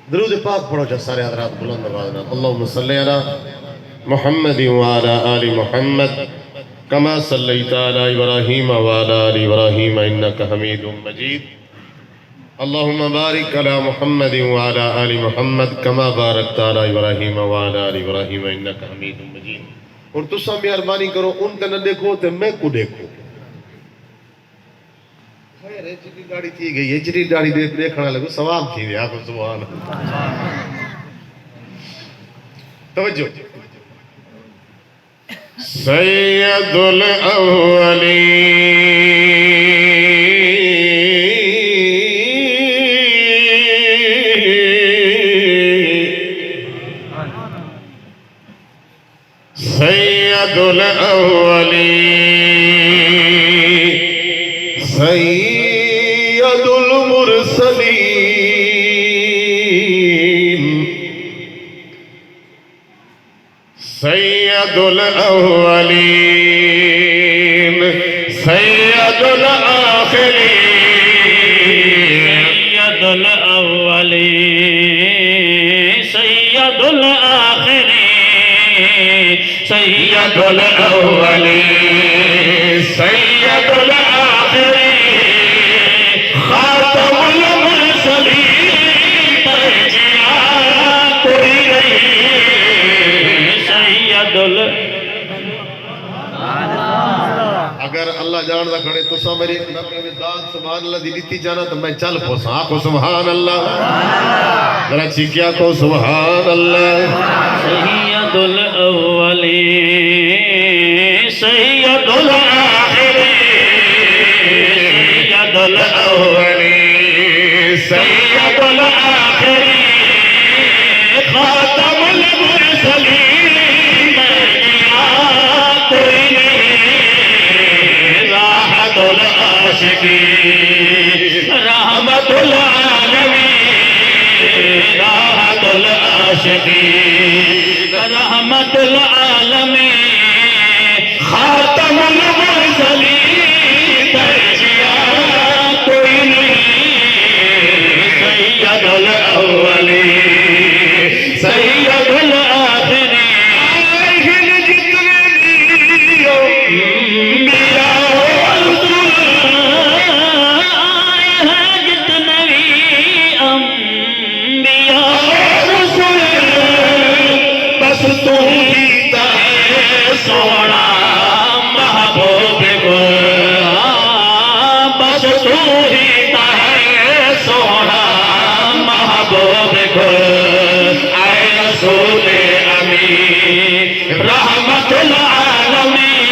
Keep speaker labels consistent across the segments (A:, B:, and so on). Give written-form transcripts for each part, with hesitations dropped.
A: درود پاک پڑھو جا سارے حضرات بلند آواز اللہم صلی علی محمد وعلی آل محمد کما صلیت علی ابراہیم وعلی آل ابراہیم انکا حمید مجید اللہم بارک علی محمد وعلی آل محمد کما بارکت علی ابراہیم وعلی آل ابراہیم انکا حمید مجید اور تسا مہربانی کرو ان کا نہ دیکھو تو میں کو دیکھو خیر ایچری داڑھی تھی گئی ایچری داڑھی دیکھنا لگو ثواب تھی دیا کو سبحان توجہ سید الاولین سید الاولین سید المرسلین سید الاولین سید الاخرین
B: سید الاولین سید الاخرین سید الاولین سید الاخرین خاتم المرسلین ترجیح کوئی نہیں سید
A: اگر اللہ جان دا کھڑے تو سا میری داد سبحان اللہ دی لیتی جانا تو میں چل پوسا آکھو سبحان اللہ ذرا چیکیا کو سبحان اللہ
B: سید الاولین سید الاخرین سید الاولین سید الاخرین خاتم المرسلین راحت العاشقین رحمت العالمین راحت العاشقین رحمت العالمین خاتم المرسلین ترجیح کوئی نہیں سید الاولین سید الاخرین رحمت العالمین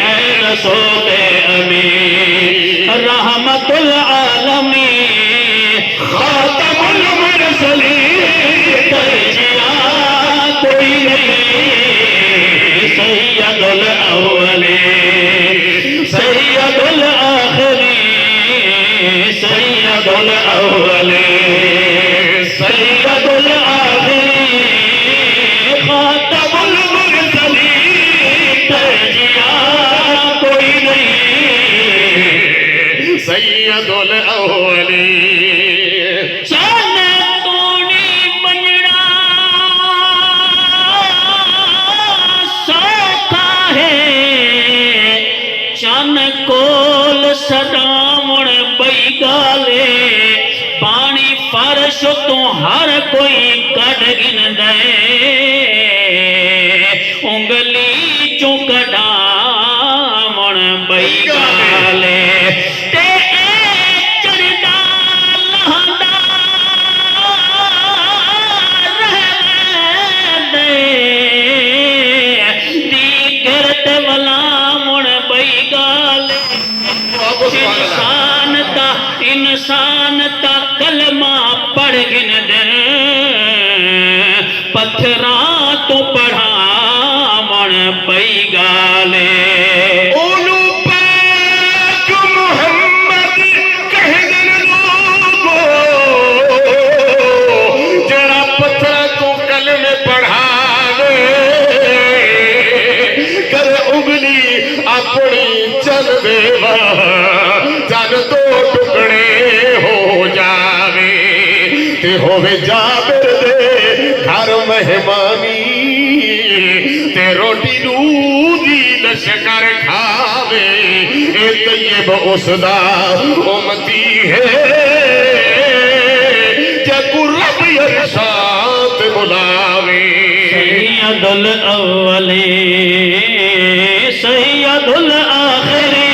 B: اے رسول امین رحمت العالمین خاتم المرسلین ترجیح کوئی نہیں سید الاولین سید الاخرین سید الاولین سید الاخرین خاتم المرسلین ترجیح کوئی نہیں
A: سید الاولین
B: شان توڑی بننا سوکھا ہے چن کول سدامن بئی گالے پانی فرش تو ہر کوئی کٹ گن دے انگلی چوں کڈامن بئی گالے انسان تا کلمہ پڑھ گن دے پتھراں تو پڑھا من پئی گالے
A: اولو پاک محمد کہہ دن لوگو جڑا پتھر تو کلمے پڑھا دے کر انگلی اپنی چل دے جن دو ٹکڑے ہو جاوے تے ہووے جابر دے گھر مہمانی تے روٹی دی لشکر کھاوے اے طیب اس دا امتی ہے جکو رب ارشاد بلاوے
B: سید الاولی سید الاخری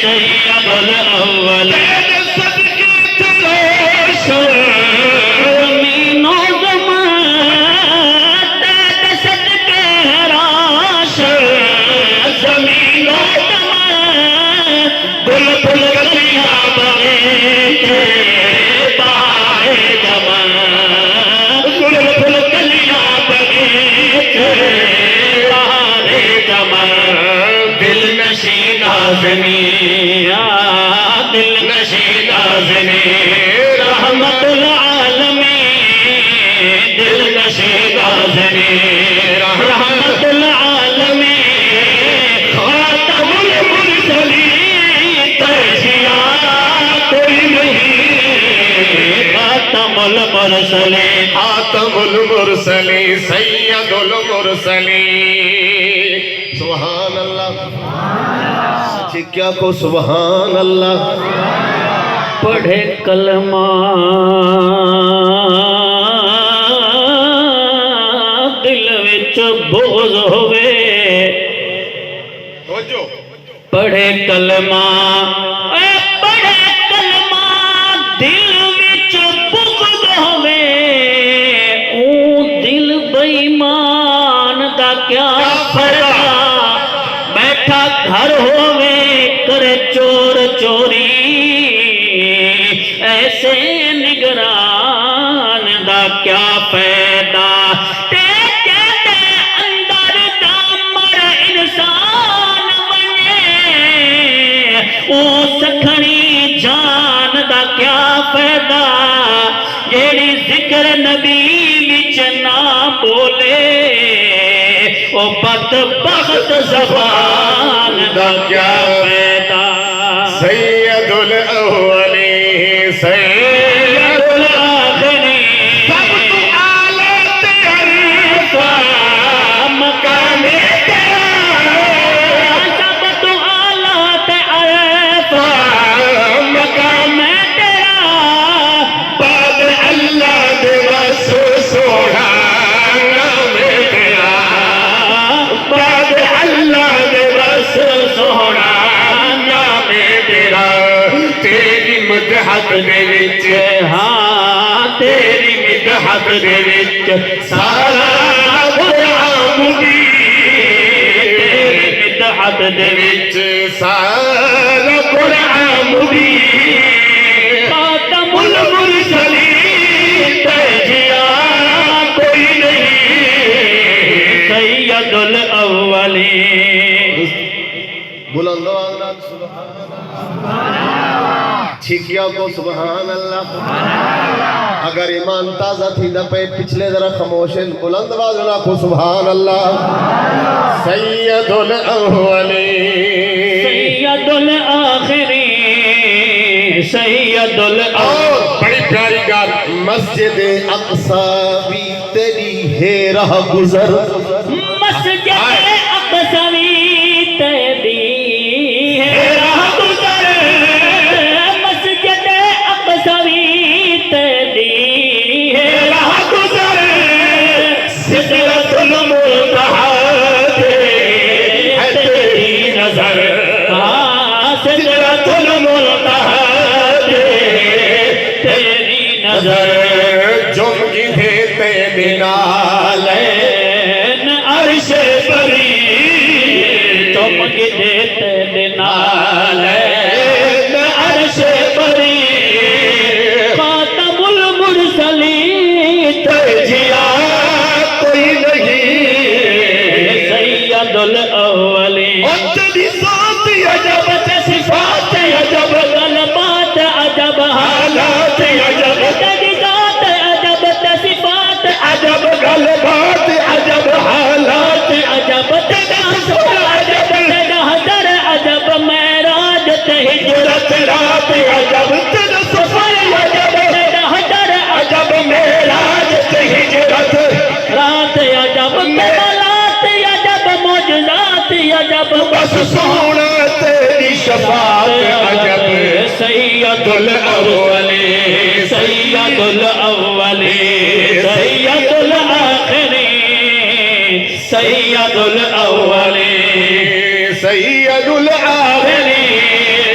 B: سید الاولی زمین و زمان تیرے صدقے راش زمین و زمان گل گل گلیاں بغیچے بہائے جمان گل گل گلیاں بغیچے بہائے جمان دل نشین نازنی دل نشین نازنی رحمت العالمین دل نشین نازنی رحمت العالمین خاتم المرسلین تجھیا کوئی نہیں خاتم المرسلین
A: خاتم المرسلین سید المرسلین سبحان اللہ کیا کو سبحان اللہ
B: پڑھے کلمہ دل وچ بغض ہوئے پڑھے کلمہ پڑھے کلمہ دل وچ بغض ہوئے اون دل بے ایمان دا کیا فرقہ بیٹھا گھر ہوئے کرے چور چوری ایسے نگران دا کیا پیدا تیرے اندر دامر انسان بنے او سکھنی جان دا کیا پیدا جیڑی ذکر نبی وچ نہ بولے او بدبخت زبان دا کیا پیدا
A: سید الاولی سید
B: الاخری
A: سب تو اعلیٰ
B: عرفہ مقام تیرا سب تو اعلیٰ عرفہ مقام تیرا
A: بعد اللہ دے بس سوڑا نام تیرا بعد اللہ دے بس سوڑا نام تیرا تیری مدحت دے وچ
B: ہاں
A: تیری مدحت دے وچ سارا قرآن مبین
B: تیری مدحت دے
A: وچ سارا قرآن مبین
B: خاتم
A: المرسلین تجھیا کوئی نہیں
B: سید الاولین
A: بلند آواز سبحان اللہ چھکیا کو سبحان اللہ اگر ایمان تازہ تھی نہ پہ پچھلے ذرا خاموشن بلند آواز کو سبحان اللہ سید الاولین
B: سید الاخرین سید الاولین
A: اور بڑی پیاری گال مسجد اقصی بھی تیری ہے راہ گزر
B: مسجد اقصی تیری ہے راہ گزر مسجد اقصی تیری ہے راہ گزر
A: سدرۃ المنتہا ہے تیری نظر
B: سدرۃ المنتہا تیری نظر
A: جم کی دیتے
B: نالین عرش بری چمک دیتے نالین عرش بری خاتم المرسلین
A: تجھیا کوئی نہیں
B: سید الاولین
A: تیری ذات عجب
B: صفات عجب غلبات عجب حالات عجب تیری ذات عجب صفات عجب غلبات عجب حالات عجب تیرا سر عجب تیرا حضر عجب معراج ہجرت رات عجب تیرا سفر عجب تیرا حضر سونا تیری شفاعت عجب سید الاولین سید الاولین سید الاخرین سید الاولین
A: سید الآخرین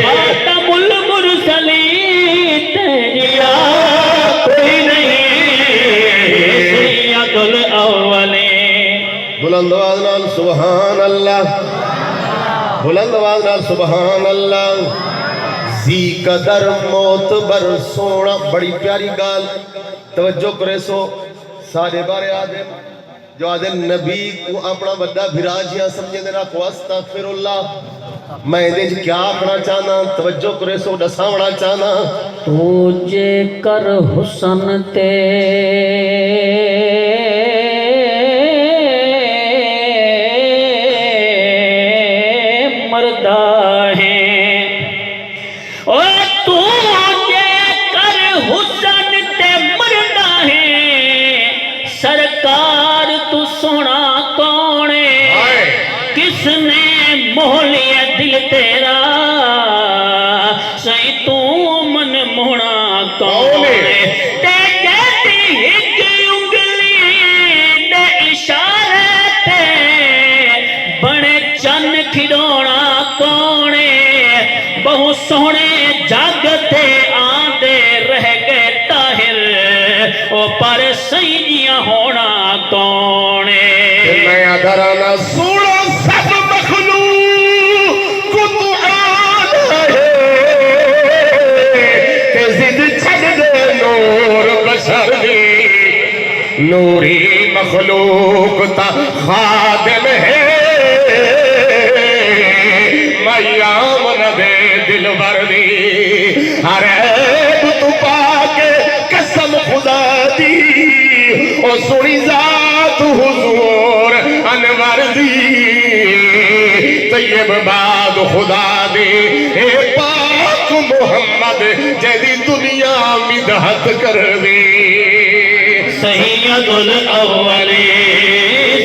B: خاتم المرسلین تیرا کوئی نہیں سید الاولین
A: بلند آواز نال سبحان اللہ بلند آواز نال سبحان اللہ زی قدر معتبر سونا بڑی پیاری گال توجہ کرے سو سارے بارے آدھے جو آدھے نبی کو اپنا بڑا بھراجیاں سمجھے دینا کو استغفر اللہ میں دیکھ کیا اپنا چاہنا توجہ کرے سو ڈساونا چاہنا
B: تجھے کر حسن تے مردہ ہیں اور تجھے کر حسن تے مردہ ہیں سرکار تو سونا کونے کس نے مہلیہ دل تیرا سہی تو من موڑا کونے تے کہتی ایک انگلی دے اشارے تے بڑے چن کھڑونا کونے بہو سونے جاگتے آندے رہ گئے طاہر او پر سیدیاں ہونا کونے
A: میں ادھرانا سوڑا سب مخلوق کو تو آنا ہے کہ زد چھڑ دے نور بشر دی نوری مخلوق تا خادم ہے میام نبے دل بردی ہر عیب تو پاکے قسم خدا دی او سنی ذات حضور انور دی طیب باد خدا دی اے پاک محمد جیدی دنیا مدحت کر دی
B: سید الاولین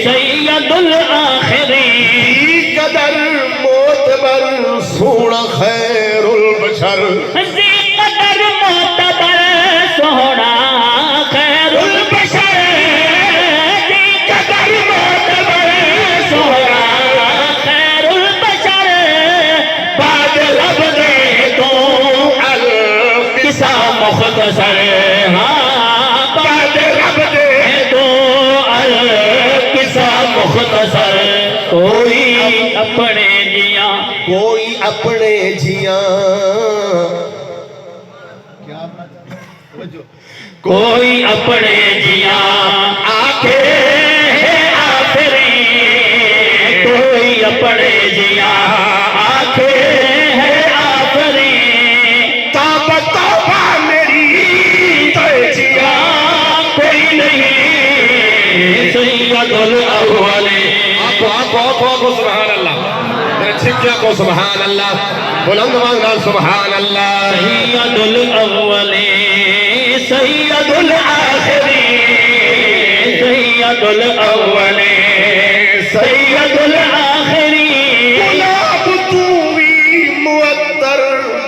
B: سید الاخرین
A: قدر معتبر سونا خیر البشر
B: زی قدر معتبر سونا خیر البشر زی قدر معتبر سونا خیر البشر بعد لب دے تو القصہ مختصر بعد لب دے تو القصہ مختصر کوئی اپنے جیاں
A: کوئی اپنے جیاں
B: کوئی اپنے جیاں آکھے آخری کوئی اپنے جیاں آکھے آخری
A: توبہ توبہ میری تو جیاں
B: کوئی نہیں سید الاولین
A: آکو سبحان اللہ میرے چھکیا کو سبحان اللہ بلند مانگا سبحان اللہ
B: سید الاولین سید الاخرین سید الاولین سید الاخرین
A: گلاب تو بھی معطر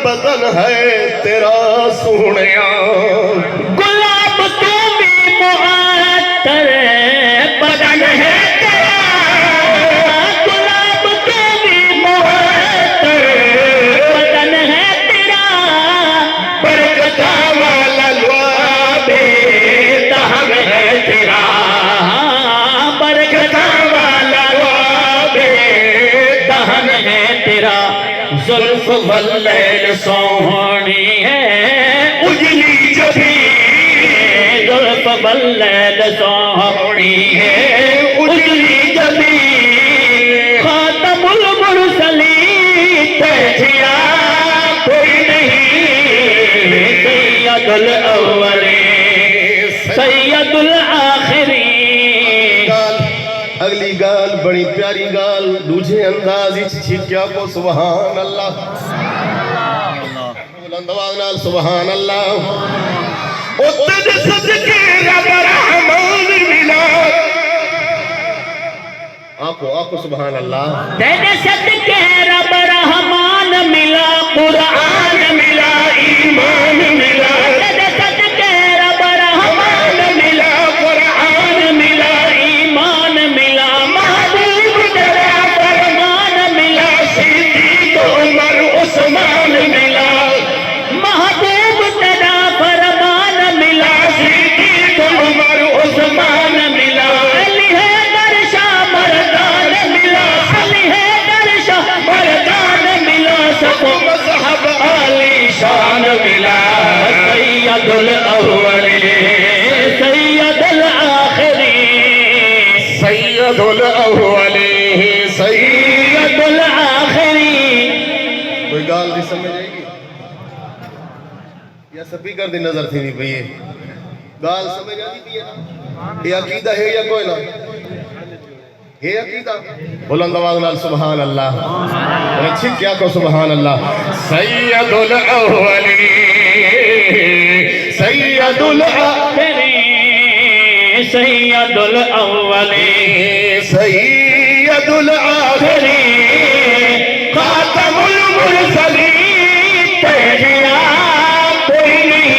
A: بدن ہے تیرا سونیا
B: گلاب تو بھی معطر بدن ہے تیرا گلاب تو بھی معطر بدن ہے تیرا برکت والا لواب دہن ہے تیرا برکت والا لواب دہن ہے تیرا زلف واللیل سوہنی ہے اجلی جبھی زلف واللیل سوہنی ہے اجلی جبھی خاتم المرسلین تجھیا کوئی نہیں سید الاولین سید الاخرین
A: اگلی گال بڑی پیاری گال دوجھے اندازی چھکیا کو سبحان اللہ بلند آواز نال سبحان اللہ او تجھ صدقے رب رحمان ملا آنکھوں سبحان اللہ.
B: تیرے صدقے رب رحمان ملا، قرآن ملا، ایمان ملا. تیرے صدقے رب رحمان ملا، قرآن ملا، ایمان ملا. محبوب تیرا فرمان ملا، صدیق عمر عثمان ملا. محبوب تیرا فرمان ملا، صدیق عمر عثمان ملا. علی حیدر شاہ مردان ملا، علی حیدر شاہ مردان ملا. سب مذہب عالی شان ملا. سید الاولین سید الآخرین
A: سید الاولین
B: سید الآخرین.
A: کوئی گال نہیں سمجھ آئے گی یا سپیکر دی نظر تھی نہیں بھئی گال سمجھ آئی بھی ہے نا. یہ عقیدہ ہے یا کوئی نہ یہ عقیدہ. بلند آواز نال سبحان اللہ. اچھی کیا کو سبحان اللہ. سید الاولین سید الاخرین
B: سید الاولین
A: سید الاخرین
B: خاتم المرسلین. تیرا کوئی نہیں.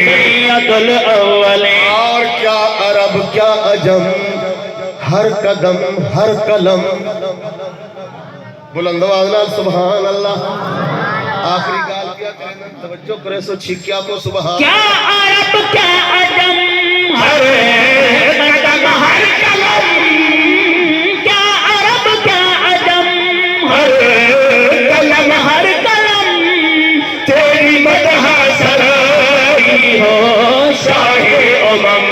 B: سید الاولین.
A: اور کیا عرب کیا عجم ہر قدم ہر قلم. بلند آواز نال سبحان اللہ. آخری گال کیا کہنا توجہ کرے سو چھکیا کو سبحان.
B: کیا عرب کیا عجم ہر قدم ہر قلم. کیا عرب کیا عجم ہر قلم ہر قلم. تیری مدح سرائی ہو شاہ امم.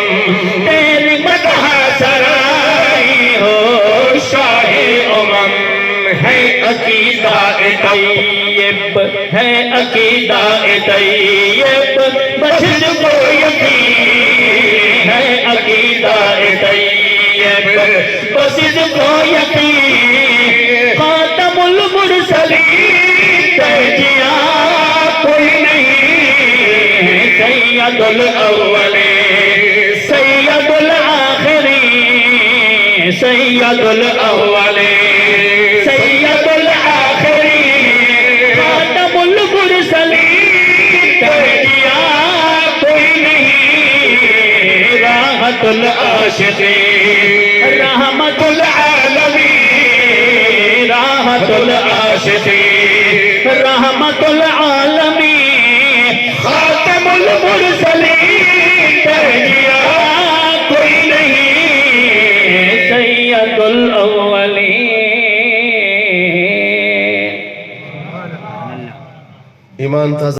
B: تیری مدح سرائی ہو شاہ امم. ہے عقیدہ طیب ہے عقیدہ طیب بس کو یقین ہے. عقیدہ طیب بس کو یقین. خاتم المرسلین تجیا کوئی نہیں. سید الاولین سید الاخرین سید الاولین سید الاخرین. خاتم المرسلین تجیا کوئی نہیں. راحت العاشقین رحمت العالمین. راحت العاشقین رحمت العالمین. خاتم المرسلین تجیا کوئی نہیں. سید الاولین.
A: ایمان تھا